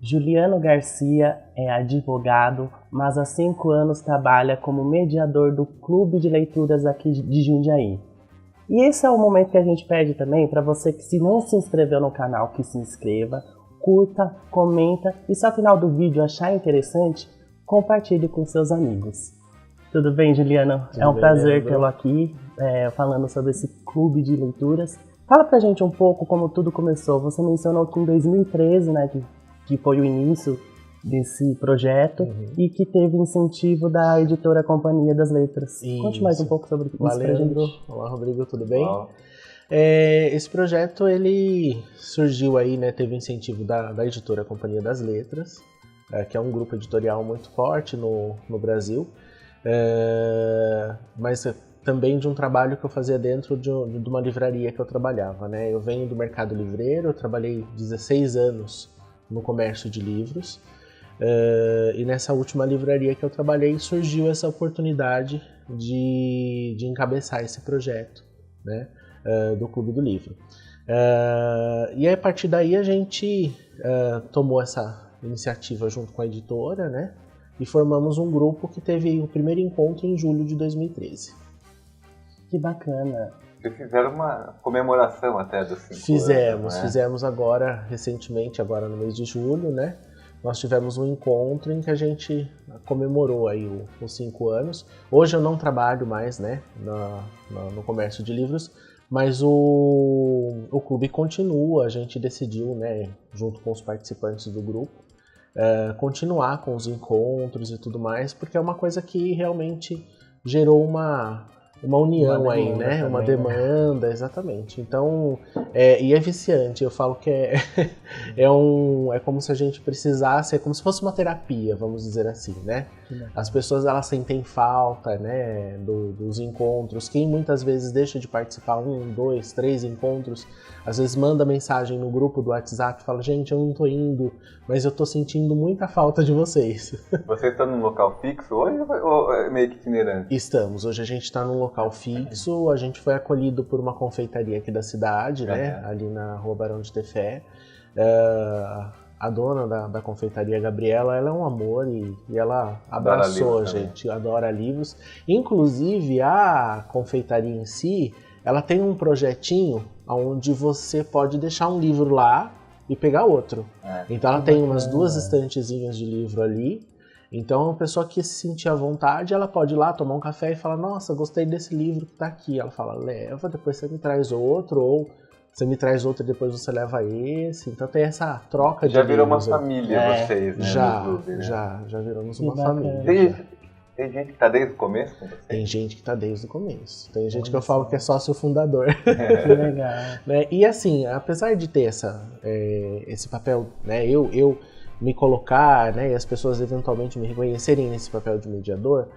Juliano Garcia é advogado, mas há 5 anos trabalha como mediador do Clube de Leituras aqui de Jundiaí. E esse é o momento que a gente pede também para você que se não se inscreveu no canal, que se inscreva, curta, comenta e se ao final do vídeo achar interessante, compartilhe com seus amigos. Tudo bem, Juliano? É um prazer tê-lo aqui falando sobre esse Clube de Leituras. Fala pra gente um pouco como tudo começou. Você mencionou que em 2013, né, que foi o início desse projeto e que teve incentivo da editora Companhia das Letras. Isso. Conte mais um pouco sobre isso pra gente. Olá, Rodrigo, tudo bem? Esse projeto ele surgiu aí, né, teve incentivo da editora Companhia das Letras, que é um grupo editorial muito forte no Brasil, mas também de um trabalho que eu fazia dentro de uma livraria que eu trabalhava, né? Eu venho do mercado livreiro, eu trabalhei 16 anos no comércio de livros, e nessa última livraria que eu trabalhei surgiu essa oportunidade de encabeçar esse projeto, né, do Clube do Livro. E aí, a partir daí a gente tomou essa iniciativa junto com a editora, né, e formamos um grupo que teve o primeiro encontro em julho de 2013. Que bacana! Vocês fizeram uma comemoração até dos 5 anos, né? Fizemos agora, recentemente, agora no mês de julho, né? Nós tivemos um encontro em que a gente comemorou aí os 5 anos. Hoje eu não trabalho mais, né, no comércio de livros, mas o clube continua, a gente decidiu, né, junto com os participantes do grupo, continuar com os encontros e tudo mais, porque é uma coisa que realmente gerou uma união aí, né? Uma demanda, exatamente. Então, e é viciante. Eu falo que é como se a gente precisasse, é como se fosse uma terapia, vamos dizer assim, né? As pessoas, elas sentem falta, né, dos encontros. Quem muitas vezes deixa de participar 1, 2, 3 encontros, às vezes manda mensagem no grupo do WhatsApp e fala, gente, eu não tô indo, mas eu tô sentindo muita falta de vocês. Vocês estão num local fixo hoje ou é meio que itinerante? Estamos. Hoje a gente está num local fixo, a gente foi acolhido por uma confeitaria aqui da cidade, né, ali na Rua Barão de Tefé. A dona da confeitaria, Gabriela, ela é um amor e ela abraçou a gente, adora livros. Inclusive, a confeitaria em si, ela tem um projetinho onde você pode deixar um livro lá e pegar outro. Então ela tem umas 2 estantezinhas de livro ali. Então a pessoa que se sentir à vontade, ela pode ir lá tomar um café e falar, nossa, gostei desse livro que tá aqui. Ela fala, leva, depois você me traz outro, ou você me traz outro e depois você leva esse. Então tem essa troca de livros. Já virou uma família vocês, né? Já viramos uma família. Tem gente que tá desde o começo com vocês? Tem gente que tá desde o começo. Tem gente que eu falo que é sócio fundador. Que legal. Né? E assim, apesar de ter esse papel, né, eu me colocar, né, e as pessoas eventualmente me reconhecerem nesse papel de mediador,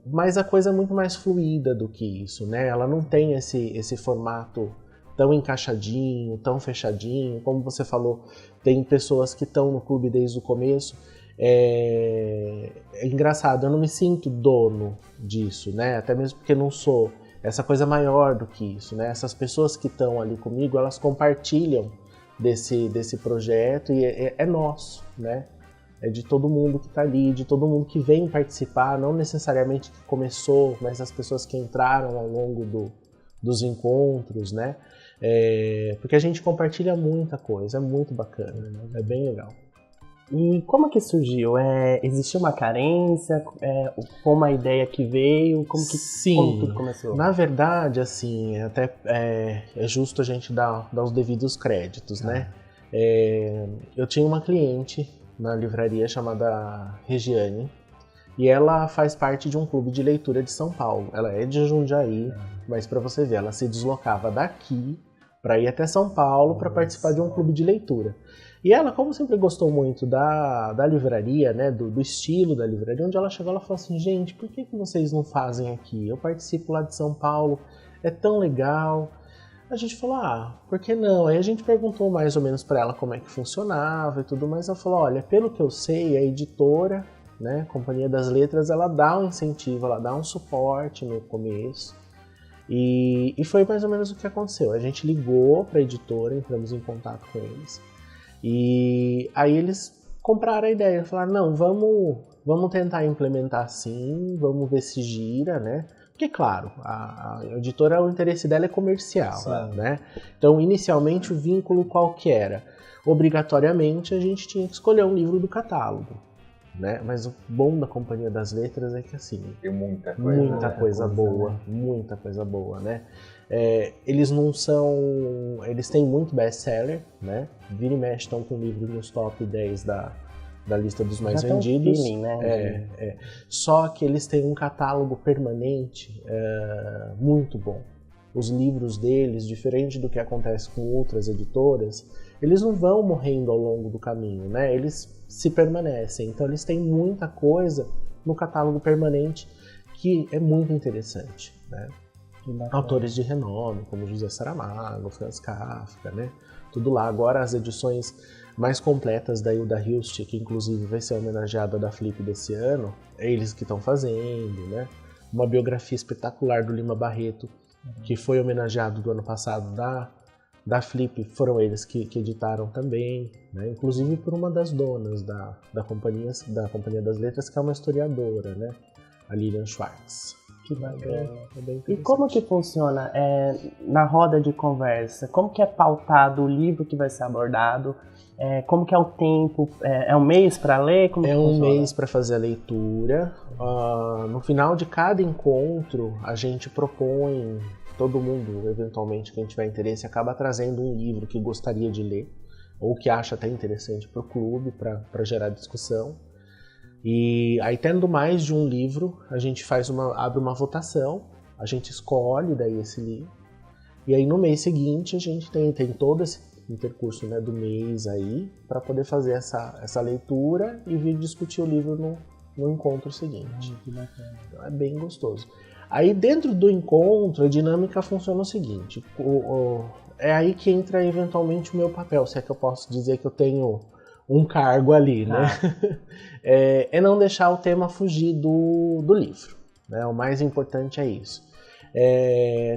mas a coisa é muito mais fluida do que isso, né? Ela não tem esse formato tão encaixadinho, tão fechadinho. Como você falou, tem pessoas que estão no clube desde o começo. É engraçado, eu não me sinto dono disso, né? Até mesmo porque não sou. Essa coisa maior do que isso, né? Essas pessoas que estão ali comigo, elas compartilham desse projeto e é nosso, né? É de todo mundo que está ali, de todo mundo que vem participar, não necessariamente que começou, mas as pessoas que entraram ao longo dos encontros, né? Porque a gente compartilha muita coisa, é muito bacana, né? É bem legal. E como que surgiu? Existiu uma carência? Foi uma ideia que veio? Como tudo começou? Na verdade, assim, até é justo a gente dar os devidos créditos, né? Eu tinha uma cliente na livraria chamada Regiane, e ela faz parte de um clube de leitura de São Paulo. Ela é de Jundiaí, mas para você ver, ela se deslocava daqui para ir até São Paulo para participar de um clube de leitura. E ela, como sempre gostou muito da livraria, né, do estilo da livraria, onde ela chegou, ela falou assim, gente, por que vocês não fazem aqui? Eu participo lá de São Paulo, é tão legal. A gente falou, por que não? Aí a gente perguntou mais ou menos para ela como é que funcionava e tudo mais. Ela falou, olha, pelo que eu sei, a editora, né, Companhia das Letras, ela dá um incentivo, ela dá um suporte no começo. E foi mais ou menos o que aconteceu. A gente ligou para a editora, entramos em contato com eles. E aí eles compraram a ideia, falaram, não, vamos tentar implementar assim, vamos ver se gira, né? Porque, claro, a editora, o interesse dela é comercial, né? Então, inicialmente, o vínculo qual que era? Obrigatoriamente, a gente tinha que escolher um livro do catálogo, né? Mas o bom da Companhia das Letras é que, assim, tem muita coisa boa, né? Eles não são... Eles têm muito best-seller, né? Vira e mexe estão com livros nos top 10 da lista dos mais vendidos. Um feeling, né? Só que eles têm um catálogo permanente muito bom. Os livros deles, diferente do que acontece com outras editoras, eles não vão morrendo ao longo do caminho, né? Eles se permanecem. Então eles têm muita coisa no catálogo permanente que é muito interessante, né? Autores de renome, como José Saramago, Franz Kafka, né? Tudo lá. Agora as edições mais completas da Hilda Hilst, que inclusive vai ser homenageada da Flip desse ano, é eles que estão fazendo, né? Uma biografia espetacular do Lima Barreto, que foi homenageado do ano passado da Flip, foram eles que editaram também, né? Inclusive por uma das donas da Companhia das Letras, que é uma historiadora, né? A Lilian Schwartz. Que bacana. E como que funciona na roda de conversa? Como que é pautado o livro que vai ser abordado? Como que é o tempo? É um mês para ler? Como é que um funciona? mês para fazer a leitura. No final de cada encontro, a gente propõe, todo mundo, eventualmente, quem tiver interesse, acaba trazendo um livro que gostaria de ler, ou que acha até interessante para o clube, para gerar discussão. E aí, tendo mais de um livro, a gente abre uma votação, a gente escolhe daí esse livro, e aí no mês seguinte a gente tem todo esse intercurso, né, do mês aí, para poder fazer essa leitura e vir discutir o livro no encontro seguinte. Então é bem gostoso. Aí dentro do encontro, a dinâmica funciona o seguinte, é aí que entra eventualmente o meu papel, se é que eu posso dizer que eu tenho um cargo ali, né? É não deixar o tema fugir do livro, né? O mais importante é isso.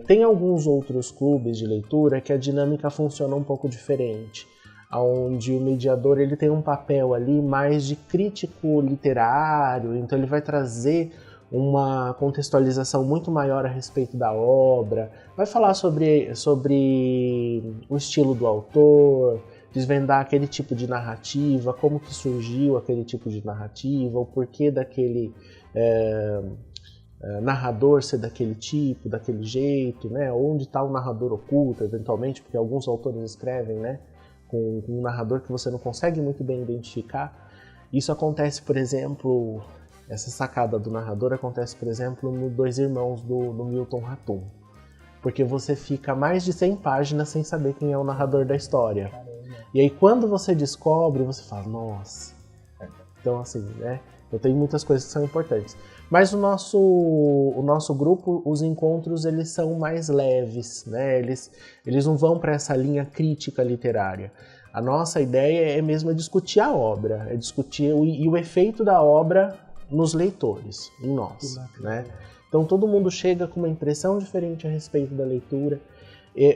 Tem alguns outros clubes de leitura que a dinâmica funciona um pouco diferente, onde o mediador ele tem um papel ali mais de crítico literário, então ele vai trazer uma contextualização muito maior a respeito da obra, vai falar sobre o estilo do autor, desvendar aquele tipo de narrativa, como que surgiu aquele tipo de narrativa, o porquê daquele narrador ser daquele tipo, daquele jeito, né? Onde está o narrador oculto, eventualmente, porque alguns autores escrevem, né, com um narrador que você não consegue muito bem identificar. Isso acontece, por exemplo, essa sacada do narrador acontece, por exemplo, no Dois Irmãos do Milton Ratum, porque você fica mais de 100 páginas sem saber quem é o narrador da história. E aí quando você descobre, você fala, nossa. Então assim, né? Eu tenho muitas coisas que são importantes. Mas o nosso grupo, os encontros, eles são mais leves, né? Eles não vão para essa linha crítica literária. A nossa ideia é mesmo discutir a obra, é discutir o efeito da obra nos leitores, em nós, né? Então todo mundo chega com uma impressão diferente a respeito da leitura.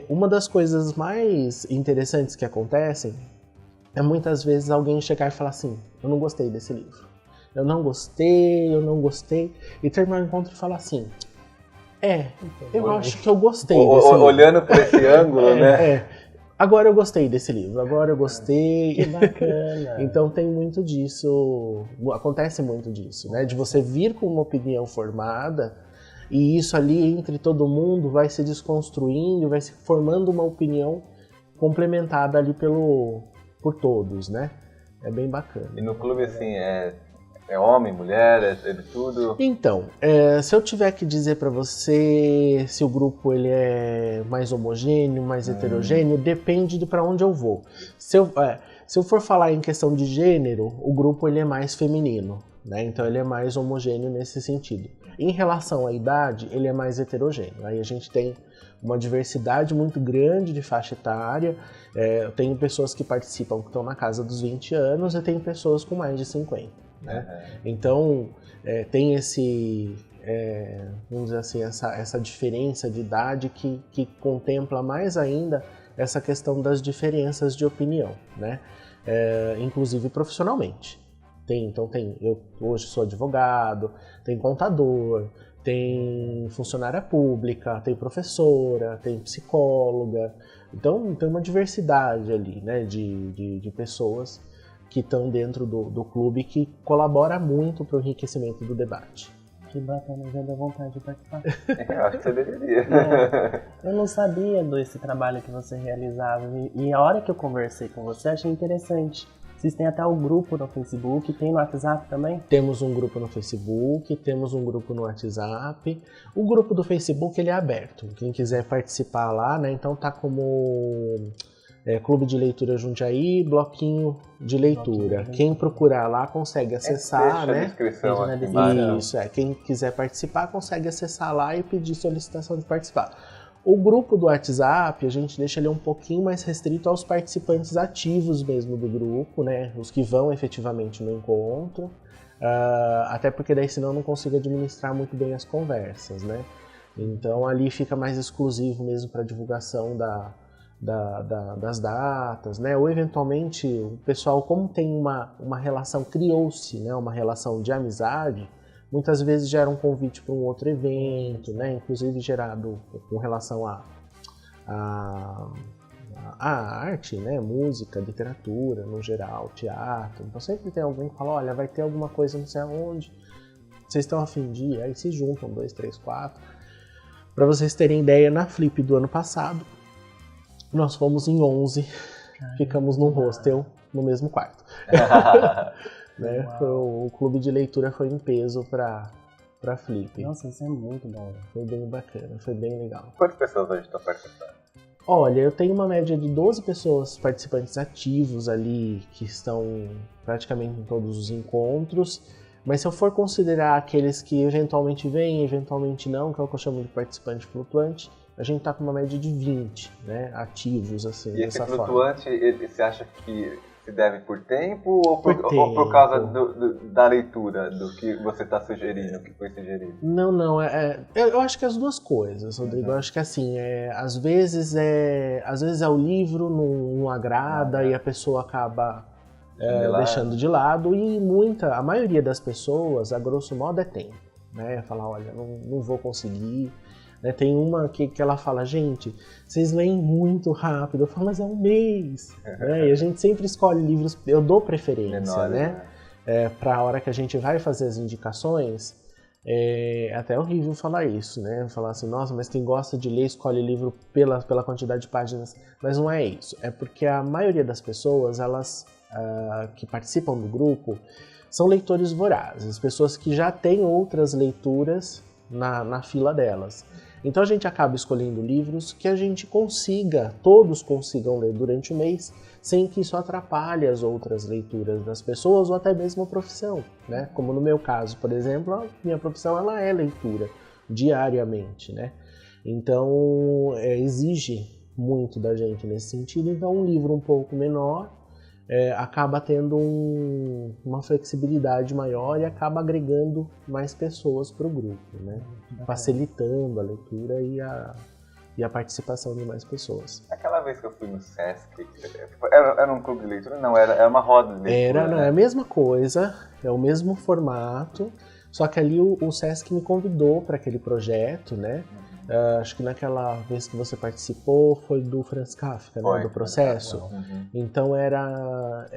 Uma das coisas mais interessantes que acontecem é muitas vezes alguém chegar e falar assim, eu não gostei desse livro, eu não gostei, e terminar o encontro e falar assim, eu acho que eu gostei desse livro. Olhando para esse ângulo, né? Agora eu gostei desse livro, agora eu gostei. Que bacana. Então tem muito disso, acontece muito disso, né? De você vir com uma opinião formada, e isso ali entre todo mundo vai se desconstruindo, vai se formando uma opinião complementada ali por todos, né? É bem bacana. E no clube, assim, é homem, mulher, é de tudo? Então, se eu tiver que dizer pra você se o grupo ele é mais homogêneo, mais heterogêneo, depende de pra onde eu vou. Se eu for falar em questão de gênero, o grupo ele é mais feminino, né? Então ele é mais homogêneo nesse sentido. Em relação à idade, ele é mais heterogêneo. Aí a gente tem uma diversidade muito grande de faixa etária. Eu tenho pessoas que participam que estão na casa dos 20 anos e tem pessoas com mais de 50. Né? Então tem vamos dizer assim, essa diferença de idade que contempla mais ainda essa questão das diferenças de opinião, né? inclusive profissionalmente. Eu hoje sou advogado, tem contador, tem funcionária pública, tem professora, tem psicóloga. Então tem uma diversidade ali, né, de pessoas que estão dentro do clube, que colabora muito para o enriquecimento do debate. Que bacana, já deu vontade de participar. Eu acho que você deveria. Eu não sabia desse trabalho que você realizava e a hora que eu conversei com você achei interessante. Vocês têm até o grupo no Facebook, tem no WhatsApp também? Temos um grupo no Facebook, temos um grupo no WhatsApp. O grupo do Facebook ele é aberto, quem quiser participar lá, né? Então tá como Clube de Leitura Jundiaí, Bloquinho de Leitura. Quem procurar lá consegue acessar, né? A descrição aqui embaixo. Isso, quem quiser participar consegue acessar lá e pedir solicitação de participar. O grupo do WhatsApp, a gente deixa ele um pouquinho mais restrito aos participantes ativos mesmo do grupo, né? Os que vão efetivamente no encontro, até porque daí senão eu não consigo administrar muito bem as conversas, né? Então ali fica mais exclusivo mesmo para divulgação das datas, né? Ou eventualmente o pessoal, como tem uma relação, criou-se, né? Uma relação de amizade, muitas vezes gera um convite para um outro evento, né? Inclusive gerado com relação à arte, né? Música, literatura no geral, teatro. Então sempre tem alguém que fala, olha, vai ter alguma coisa não sei aonde, vocês estão a fim de ir? Aí se juntam 2, 3, 4. Para vocês terem ideia, na Flip do ano passado, nós fomos em 11, ficamos num hostel no mesmo quarto. Né? O clube de leitura foi em peso pra Flip. Nossa, isso é muito bom. Foi bem bacana, foi bem legal. Quantas pessoas hoje estão participando? Olha, eu tenho uma média de 12 pessoas participantes ativos ali, que estão praticamente em todos os encontros. Mas se eu for considerar aqueles que eventualmente vêm, eventualmente não, que é o que eu chamo de participante flutuante, a gente tá com uma média de 20, né, ativos, assim, e dessa forma. E esse flutuante, você acha que se deve por tempo ou por causa da leitura, do que você está sugerindo, que foi sugerido? Não, eu acho que as duas coisas, Rodrigo. Eu acho que assim, às vezes o livro não agrada e a pessoa acaba deixando de lado, e a maioria das pessoas, a grosso modo, é tempo, né? Falar, olha, não vou conseguir. Né? Tem uma que ela fala, gente, vocês leem muito rápido. Eu falo, mas é um mês. Né? E a gente sempre escolhe livros, eu dou preferência, menores, né? Para a hora que a gente vai fazer as indicações. É até horrível falar isso, né? Falar assim, nossa, mas quem gosta de ler escolhe livro pela quantidade de páginas. Mas não é isso. É porque a maioria das pessoas, elas que participam do grupo, são leitores vorazes, pessoas que já têm outras leituras na fila delas. Então a gente acaba escolhendo livros que a gente todos consigam ler durante o mês, sem que isso atrapalhe as outras leituras das pessoas ou até mesmo a profissão, né? Como no meu caso, por exemplo, a minha profissão ela é leitura diariamente, né? Então exige muito da gente nesse sentido. Então um livro um pouco menor acaba tendo uma flexibilidade maior e acaba agregando mais pessoas para o grupo, né? Facilitando a leitura e a participação de mais pessoas. Aquela vez que eu fui no Sesc, era um clube de leitura? Não, era uma roda de leitura. Não, é a mesma coisa, é o mesmo formato, só que ali o Sesc me convidou para aquele projeto, né? Acho que naquela vez que você participou foi do Franz Kafka, né, do processo. Então era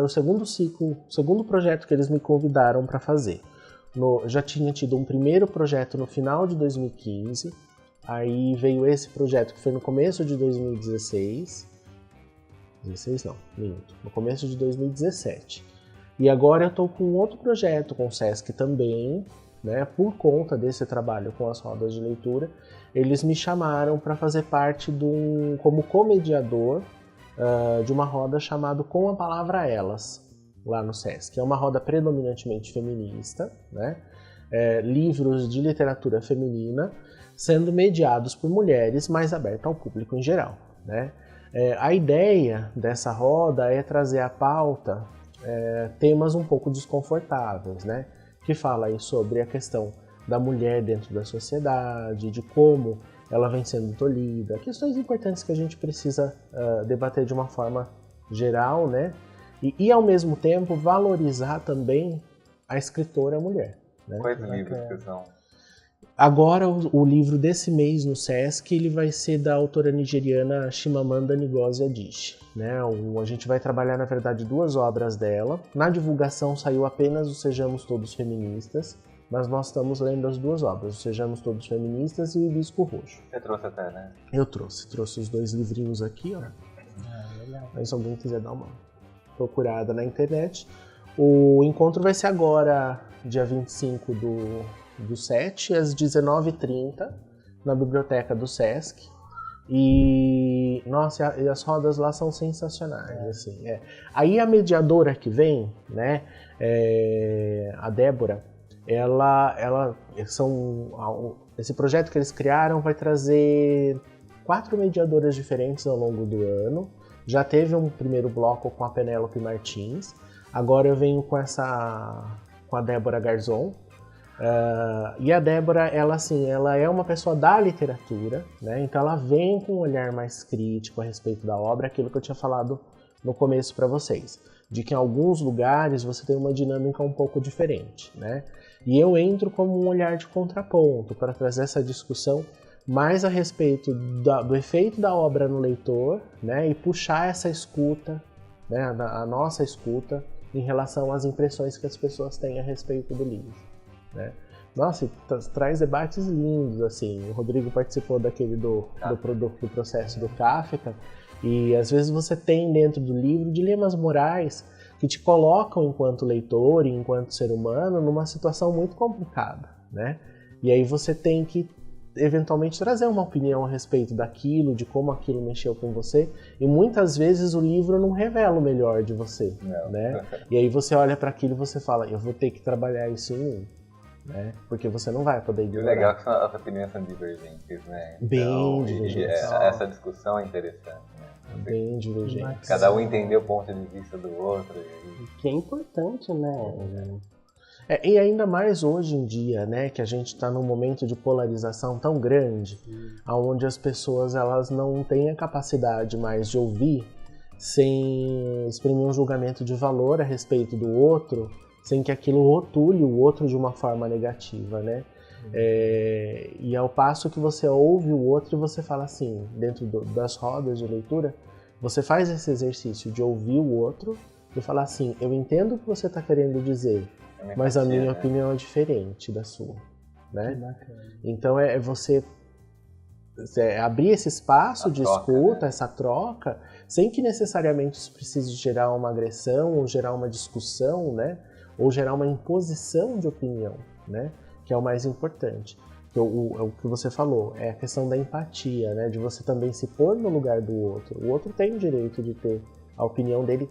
o segundo ciclo, o segundo projeto que eles me convidaram para fazer. Já tinha tido um primeiro projeto no final de 2015, aí veio esse projeto que foi no começo de 2016. 16 não, minto. No começo de 2017. E agora eu estou com outro projeto com o Sesc também, né, por conta desse trabalho com as rodas de leitura, eles me chamaram para fazer parte como comediador de uma roda chamada Com a Palavra Elas, lá no Sesc. É uma roda predominantemente feminista, né, livros de literatura feminina, sendo mediados por mulheres, mas aberta ao público em geral, né. A ideia dessa roda é trazer à pauta temas um pouco desconfortáveis, né, que fala aí sobre a questão da mulher dentro da sociedade, de como ela vem sendo tolhida, questões importantes que a gente precisa debater de uma forma geral, né? E ao mesmo tempo valorizar também a escritora mulher. Né? Quais livros que são? Agora o livro desse mês no Sesc ele vai ser da autora nigeriana Chimamanda Ngozi Adichie. Né? A gente vai trabalhar, na verdade, 2 obras dela. Na divulgação saiu apenas o Sejamos Todos Feministas, mas nós estamos lendo as 2 obras, o Sejamos Todos Feministas e o Hibisco Roxo. Você trouxe até, né? Eu trouxe os 2 livrinhos aqui, ó. Mas se alguém quiser dar uma procurada na internet. O encontro vai ser agora, dia 25 do 7, às 19h30, na biblioteca do Sesc. E, nossa, e as rodas lá são sensacionais, assim. Aí a mediadora que vem, né, a Débora, esse projeto que eles criaram vai trazer 4 mediadoras diferentes ao longo do ano. Já teve um primeiro bloco com a Penélope Martins, agora eu venho com a Débora Garzon. E a Débora, ela é uma pessoa da literatura, né? Então ela vem com um olhar mais crítico a respeito da obra, aquilo que eu tinha falado no começo para vocês, de que em alguns lugares você tem uma dinâmica um pouco diferente, né? E eu entro como um olhar de contraponto para trazer essa discussão mais a respeito do efeito da obra no leitor, né? E puxar essa escuta, né? A nossa escuta em relação às impressões que as pessoas têm a respeito do livro. Né? Nossa, traz debates lindos, assim. O Rodrigo participou daquele do processo do Kafka, e às vezes você tem dentro do livro dilemas morais que te colocam enquanto leitor e enquanto ser humano numa situação muito complicada, né? E aí você tem que eventualmente trazer uma opinião a respeito daquilo, de como aquilo mexeu com você, e muitas vezes o livro não revela o melhor de você, né? E aí você olha para aquilo e você fala, eu vou ter que trabalhar isso em mim. Né? Porque você não vai poder ignorar. E o legal é que as opiniões são divergentes, né? Bem divergentes. Essa discussão é interessante, né? Bem divergentes. Cada um entender o ponto de vista do outro. Que é importante, né? E ainda mais hoje em dia, né? Que a gente está num momento de polarização tão grande, onde as pessoas elas não têm a capacidade mais de ouvir sem exprimir um julgamento de valor a respeito do outro, sem que aquilo rotule o outro de uma forma negativa, né? E ao passo que você ouve o outro e você fala assim, dentro das rodas de leitura, você faz esse exercício de ouvir o outro e falar assim, eu entendo o que você está querendo dizer, mas a minha opinião é diferente da sua, né? Então é você abrir esse espaço de escuta, né? Essa troca, sem que necessariamente isso precise gerar uma agressão ou gerar uma discussão, né? Ou gerar uma imposição de opinião, né? Que é o mais importante. O que você falou, é a questão da empatia, né? De você também se pôr no lugar do outro. O outro tem o direito de ter a opinião dele.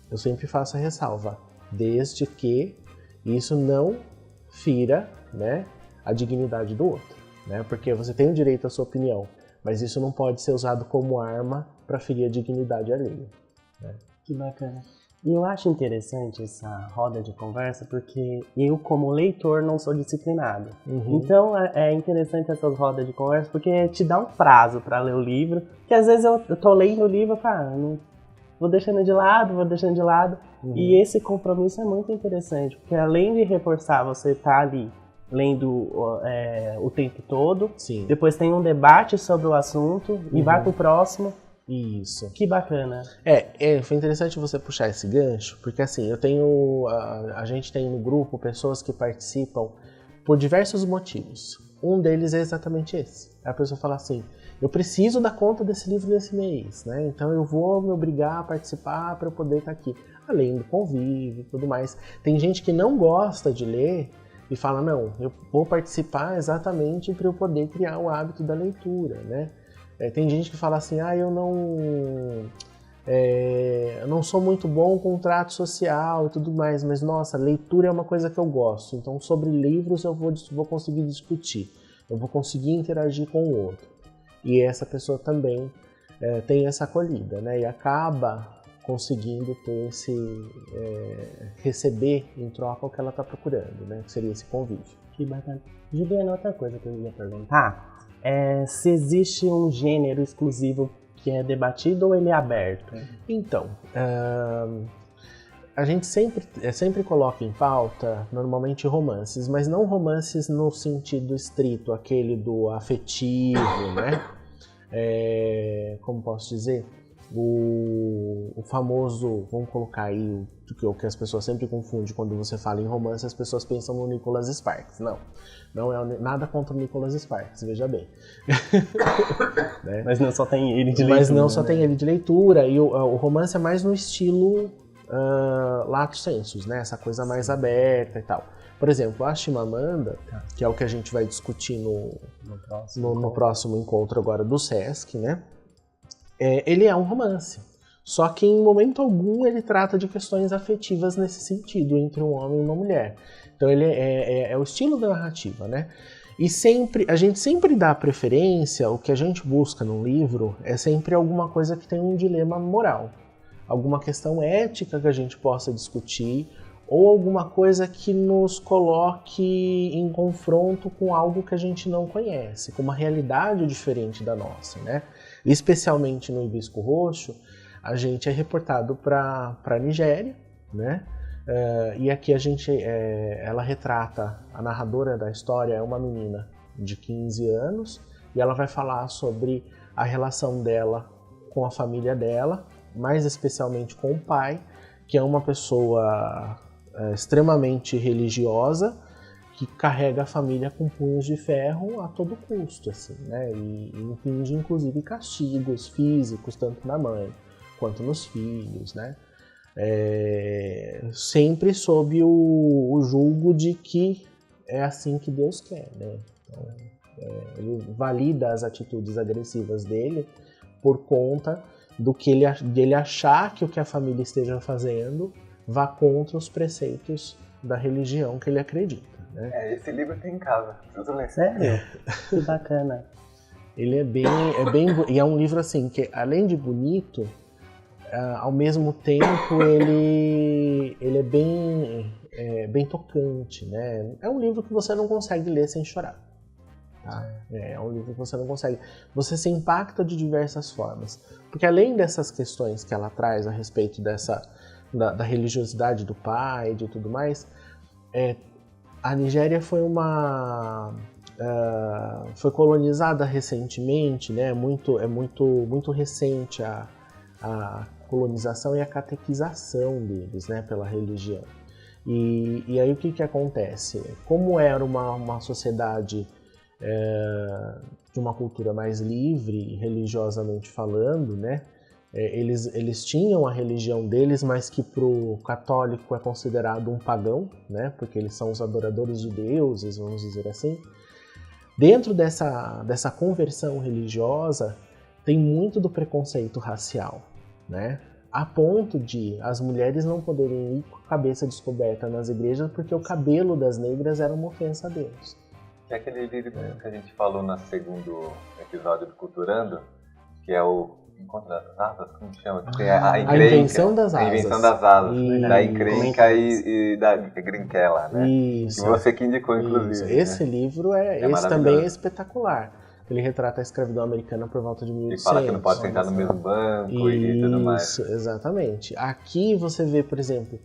Eu sempre faço a ressalva, desde que isso não fira, né, a dignidade do outro, né? Porque você tem o direito à sua opinião, mas isso não pode ser usado como arma para ferir a dignidade alheia. Né? Que bacana. E eu acho interessante essa roda de conversa porque eu, como leitor, não sou disciplinado. Então é interessante essas rodas de conversa porque te dá um prazo para ler o livro, que às vezes eu tô lendo o livro e falo, vou deixando de lado. E esse compromisso é muito interessante, porque além de reforçar você tá ali lendo o tempo todo, sim, depois tem um debate sobre o assunto e vai pro próximo. Isso. Que bacana. Foi interessante você puxar esse gancho, porque assim, a gente tem no grupo pessoas que participam por diversos motivos. Um deles é exatamente esse. A pessoa fala assim, eu preciso dar conta desse livro nesse mês, né? Então eu vou me obrigar a participar para eu poder estar aqui. Além do convívio e tudo mais. Tem gente que não gosta de ler e fala, não, eu vou participar exatamente para eu poder criar o hábito da leitura, né? Tem gente que fala assim, eu não sou muito bom com trato social e tudo mais, mas nossa, leitura é uma coisa que eu gosto, então sobre livros eu vou conseguir discutir, eu vou conseguir interagir com o outro. E essa pessoa também tem essa acolhida, né? E acaba conseguindo ter receber em troca o que ela está procurando, né? Que seria esse convívio. Que bacana. Juliana, outra coisa que eu ia perguntar. Se existe um gênero exclusivo que é debatido ou ele é aberto? Então, a gente sempre coloca em pauta, normalmente, romances, mas não romances no sentido estrito, aquele do afetivo, né? Como posso dizer? O famoso, vamos colocar aí o que as pessoas sempre confundem quando você fala em romance, as pessoas pensam no Nicholas Sparks. Não é nada contra o Nicholas Sparks, veja bem. Né? Mas não só tem ele de leitura. Mas não só tem ele de leitura, e o romance é mais no estilo lato sensus, né? Essa coisa mais aberta e tal. Por exemplo, a Chimamanda, que é o que a gente vai discutir no próximo encontro agora do Sesc, né? Ele é um romance, só que em momento algum ele trata de questões afetivas nesse sentido, entre um homem e uma mulher. Então ele é o estilo da narrativa, né? E a gente sempre dá preferência, o que a gente busca num livro é sempre alguma coisa que tem um dilema moral, alguma questão ética que a gente possa discutir, ou alguma coisa que nos coloque em confronto com algo que a gente não conhece, com uma realidade diferente da nossa, né? Especialmente no Hibisco Roxo, a gente é reportado para a Nigéria, né? E aqui ela retrata, a narradora da história é uma menina de 15 anos, e ela vai falar sobre a relação dela com a família dela, mais especialmente com o pai, que é uma pessoa extremamente religiosa, que carrega a família com punhos de ferro a todo custo, assim, né? E impinge, inclusive, castigos físicos, tanto na mãe quanto nos filhos, né? Sempre sob o julgo de que é assim que Deus quer, né? Então, ele valida as atitudes agressivas dele por conta dele achar que o que a família esteja fazendo vá contra os preceitos da religião que ele acredita. Esse livro tem em casa, preciso ler. Sério? Que bacana. Ele é bem e é um livro assim que, além de bonito, ao mesmo tempo ele é bem tocante, né? É um livro que você não consegue ler sem chorar. Tá? É um livro que você não consegue. Você se impacta de diversas formas, porque além dessas questões que ela traz a respeito da religiosidade do pai e de tudo mais, a Nigéria foi foi colonizada recentemente, né? É muito recente a colonização e a catequização deles, né? Pela religião. E aí o que acontece? Como era uma sociedade de uma cultura mais livre, religiosamente falando, né? Eles tinham a religião deles, mas que para o católico é considerado um pagão, né? Porque eles são os adoradores de deuses, vamos dizer assim. Dentro dessa conversão religiosa, tem muito do preconceito racial, né? A ponto de as mulheres não poderem ir com a cabeça descoberta nas igrejas porque o cabelo das negras era uma ofensa a Deus. Que é aquele livro que a gente falou no segundo episódio do Culturando, que é o Encontro das Asas, como chama? Tem a Invenção das Asas. A Invenção das Asas, da encrenca e da grinquela, né? Isso. Que você que indicou, inclusive. Esse livro esse também é espetacular. Ele retrata a escravidão americana por volta de 1800. E fala que não pode sentar no mesmo banco e tudo mais. Isso, exatamente. Aqui você vê, por exemplo,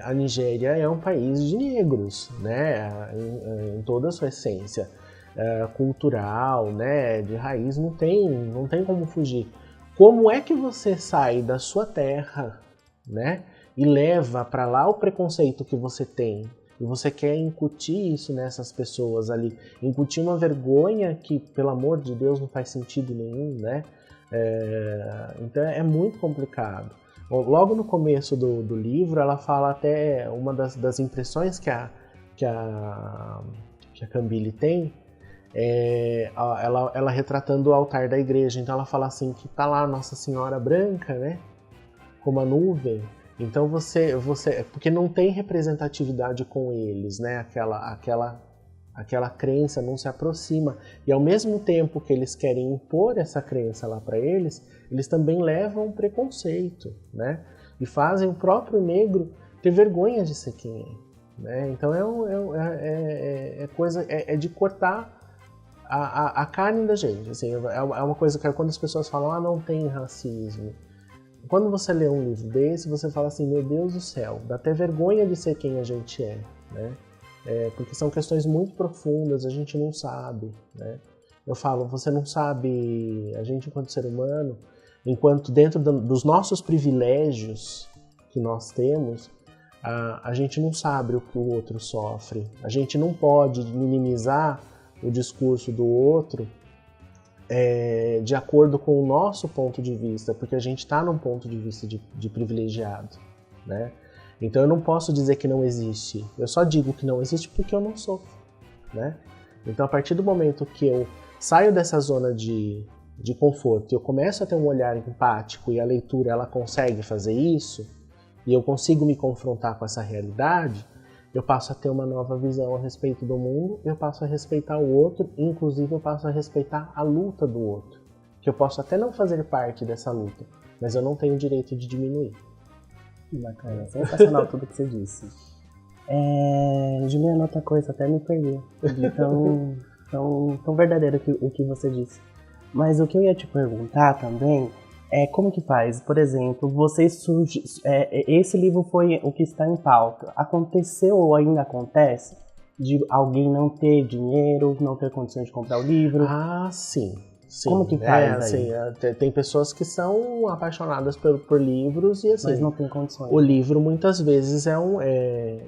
a Nigéria é um país de negros, né? Em toda a sua essência cultural, né? De raiz, não tem como fugir. Como é que você sai da sua terra, né, e leva para lá o preconceito que você tem, e você quer incutir isso nessas pessoas ali, incutir uma vergonha que, pelo amor de Deus, não faz sentido nenhum, né? Então é muito complicado. Logo no começo do livro, ela fala até uma das impressões que a Cambile tem, ela retratando o altar da igreja. Então ela fala assim que tá lá Nossa Senhora branca, né, como a nuvem. Então você porque não tem representatividade com eles, né? Aquela crença não se aproxima. E ao mesmo tempo que eles querem impor essa crença lá para eles também levam preconceito, né? E fazem o próprio negro ter vergonha de ser quem é, né? Então é de cortar a carne da gente, assim, é uma coisa que quando as pessoas falam, não tem racismo. Quando você lê um livro desse, você fala assim, meu Deus do céu, dá até vergonha de ser quem a gente é, né? Porque são questões muito profundas, a gente não sabe, né? Eu falo, você não sabe, a gente enquanto ser humano, enquanto dentro dos nossos privilégios que nós temos, a gente não sabe o que o outro sofre. A gente não pode minimizar o discurso do outro de acordo com o nosso ponto de vista, porque a gente está num ponto de vista de privilegiado, né? Então eu não posso dizer que não existe. Eu só digo que não existe porque eu não sofro, né? Então a partir do momento que eu saio dessa zona de conforto e eu começo a ter um olhar empático e a leitura ela consegue fazer isso, e eu consigo me confrontar com essa realidade, eu passo a ter uma nova visão a respeito do mundo, eu passo a respeitar o outro, e inclusive eu passo a respeitar a luta do outro. Que eu posso até não fazer parte dessa luta, mas eu não tenho o direito de diminuir. Que bacana, sensacional tudo que você disse. Juliana, outra coisa, até me perdi. Tão verdadeiro o que você disse. Mas o que eu ia te perguntar também como que faz? Por exemplo, esse livro foi o que está em pauta. Aconteceu ou ainda acontece de alguém não ter dinheiro, não ter condições de comprar o livro? Ah, sim. Como que faz aí? Assim, tem pessoas que são apaixonadas por livros e assim... Mas não tem condições. O livro muitas vezes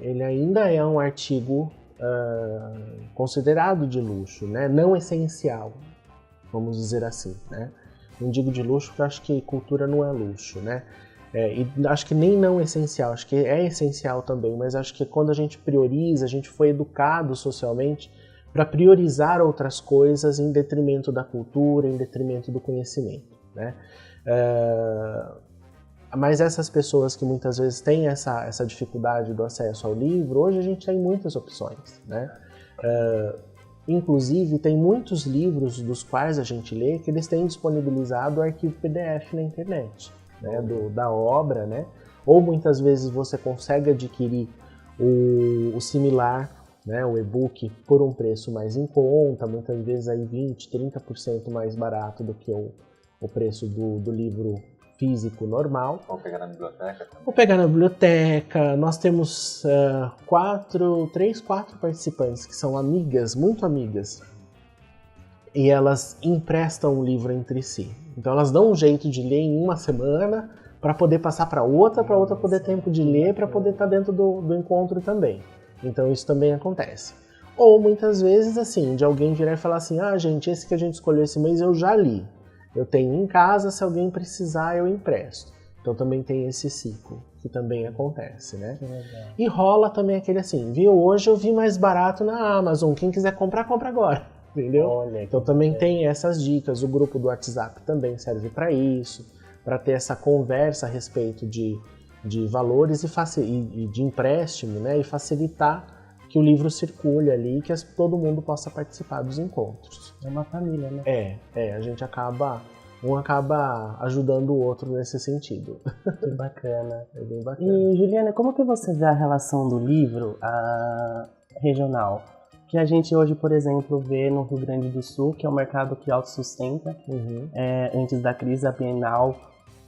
ele ainda é um artigo considerado de luxo, né? Não essencial, vamos dizer assim, né? Não digo de luxo porque eu acho que cultura não é luxo, né? E acho que nem não essencial, acho que é essencial também, mas acho que quando a gente prioriza, a gente foi educado socialmente para priorizar outras coisas em detrimento da cultura, em detrimento do conhecimento, né? Mas essas pessoas que muitas vezes têm essa dificuldade do acesso ao livro, hoje a gente tem muitas opções, né? Inclusive, tem muitos livros dos quais a gente lê que eles têm disponibilizado o arquivo PDF na internet, né, da obra, né? Ou muitas vezes você consegue adquirir o similar, né, o e-book, por um preço mais em conta, muitas vezes aí 20%, 30% mais barato do que o preço do livro físico normal. Ou pegar na biblioteca também. Ou pegar na biblioteca. Nós temos 4 participantes que são amigas, muito amigas, e elas emprestam o livro entre si. Então elas dão um jeito de ler em uma semana para poder passar para outra poder ter tempo de ler, para poder estar dentro do encontro também. Então isso também acontece. Ou muitas vezes assim, de alguém virar e falar assim, gente, esse que a gente escolheu esse mês eu já li. Eu tenho em casa, se alguém precisar, eu empresto. Então também tem esse ciclo, que também acontece, né? E rola também aquele assim, viu? Hoje eu vi mais barato na Amazon, quem quiser comprar, compra agora, entendeu? Olha, então também tem essas dicas, o grupo do WhatsApp também serve para isso, para ter essa conversa a respeito de valores e de empréstimo, né? E facilitar que o livro circule ali, que todo mundo possa participar dos encontros. É uma família, né? A gente um acaba ajudando o outro nesse sentido. Que bacana. É bem bacana. E, Juliana, como que você vê a relação do livro regional? Que a gente hoje, por exemplo, vê no Rio Grande do Sul, que é um mercado que autossustenta. Antes da crise, a Bienal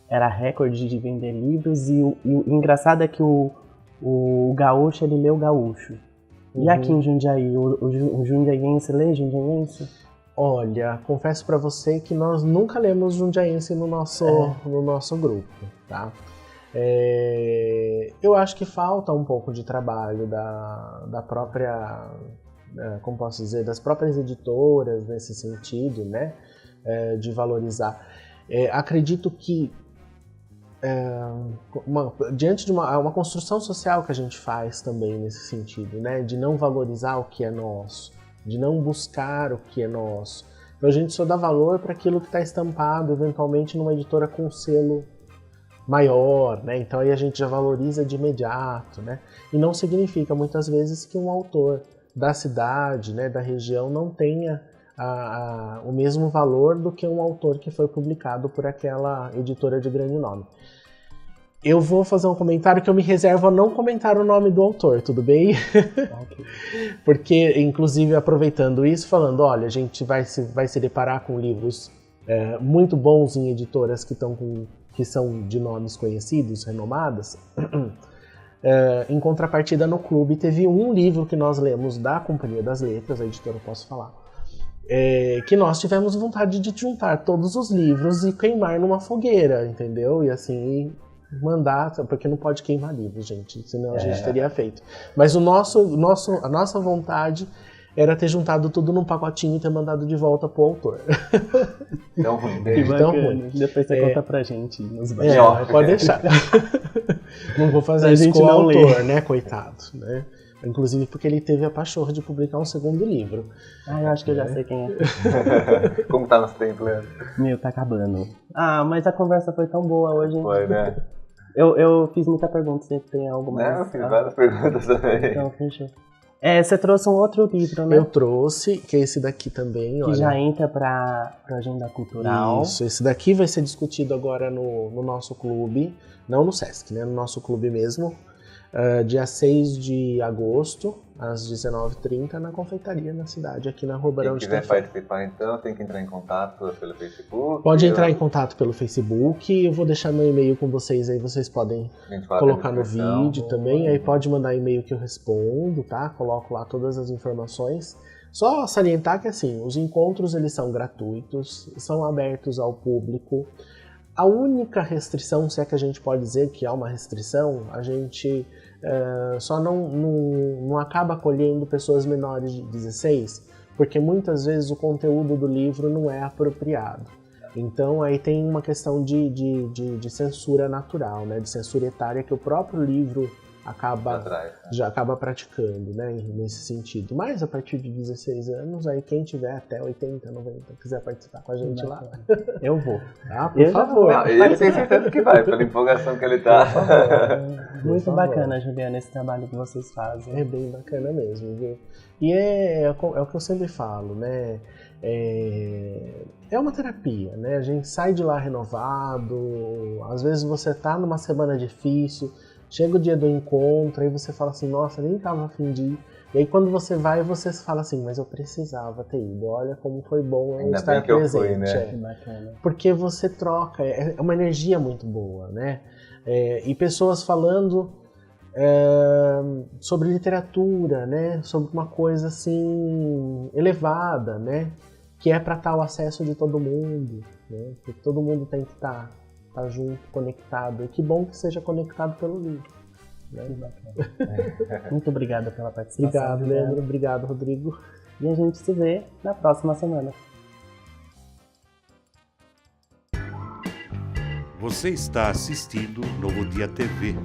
era recorde de vender livros, e o engraçado é que o gaúcho, ele lê o gaúcho. E aqui em Jundiaí, o jundiaiense lê jundiaiense? Olha, confesso para você que nós nunca lemos jundiaiense no nosso grupo, tá? Eu acho que falta um pouco de trabalho da própria, como posso dizer, das próprias editoras nesse sentido, né? De valorizar. Acredito que diante de uma construção social que a gente faz também nesse sentido, né, de não valorizar o que é nosso, de não buscar o que é nosso. Então a gente só dá valor para aquilo que está estampado eventualmente numa editora com selo maior, né? Então aí a gente já valoriza de imediato, né? E não significa muitas vezes que um autor da cidade, né, da região não tenha o mesmo valor do que um autor que foi publicado por aquela editora de grande nome. Eu vou fazer um comentário que eu me reservo a não comentar o nome do autor, tudo bem? Okay. Porque, inclusive, aproveitando isso, falando, olha, a gente vai se deparar com livros muito bons em editoras que são de nomes conhecidos, renomadas. Em contrapartida, no clube, teve um livro que nós lemos da Companhia das Letras, a editora eu posso falar, que nós tivemos vontade de juntar todos os livros e queimar numa fogueira, entendeu? E assim, mandar, porque não pode queimar livros, gente, senão a gente teria feito. Mas a nossa vontade era ter juntado tudo num pacotinho e ter mandado de volta pro autor. Tão ruim. Tão ruim. Depois você conta pra gente nos pode deixar. Não vou fazer isso com o autor, né, coitado, né? Inclusive porque ele teve a pachorra de publicar um segundo livro. Eu acho que eu já sei quem é. Como tá nos tempos, Leandro? Meu, tá acabando. Mas a conversa foi tão boa hoje. Foi, né? Eu fiz muita pergunta, você tem alguma? Eu fiz várias perguntas também. Então, fechou. Você trouxe um outro livro, né? Eu trouxe, que é esse daqui também. Que já entra pra agenda cultural. Isso, esse daqui vai ser discutido agora no nosso clube, não no Sesc, né? No nosso clube mesmo. Dia 6 de agosto, às 19h30, na confeitaria na cidade, aqui na Rua Barão de Quem quiser participar, então, tem que entrar em contato pelo Facebook. Pode entrar em contato pelo Facebook, eu vou deixar meu e-mail com vocês aí, vocês podem colocar no vídeo também, aí pode mandar e-mail que eu respondo, tá? Coloco lá todas as informações. Só salientar que, assim, os encontros, eles são gratuitos, são abertos ao público. A única restrição, se é que a gente pode dizer que há uma restrição, a gente só não acaba acolhendo pessoas menores de 16, porque muitas vezes o conteúdo do livro não é apropriado. Então aí tem uma questão de censura natural, né, de censura etária que o próprio livro já acaba praticando, né, nesse sentido. Mas a partir de 16 anos, aí quem tiver até 80, 90, quiser participar com a gente lá, eu vou. Por favor. Não, ele tem certeza que vai, pela empolgação que ele tá. Muito bacana, Juliana, esse trabalho que vocês fazem. É bem bacana mesmo, viu? E é o que eu sempre falo, né? É uma terapia, né? A gente sai de lá renovado, às vezes você tá numa semana difícil, chega o dia do encontro, aí você fala assim, nossa, nem tava a fim de ir. E aí quando você vai, você fala assim, mas eu precisava ter ido, olha como foi bom eu estar presente. Fui, né? Bacana. Porque você troca, é uma energia muito boa, né? E pessoas falando sobre literatura, né? Sobre uma coisa assim, elevada, né? Que é para estar o acesso de todo mundo, né? Que todo mundo tem que estar junto, conectado. E que bom que seja conectado pelo livro. Né? Muito obrigada pela participação. Obrigado, Leandro. Obrigado, Rodrigo. E a gente se vê na próxima semana. Você está assistindo Novo Dia TV.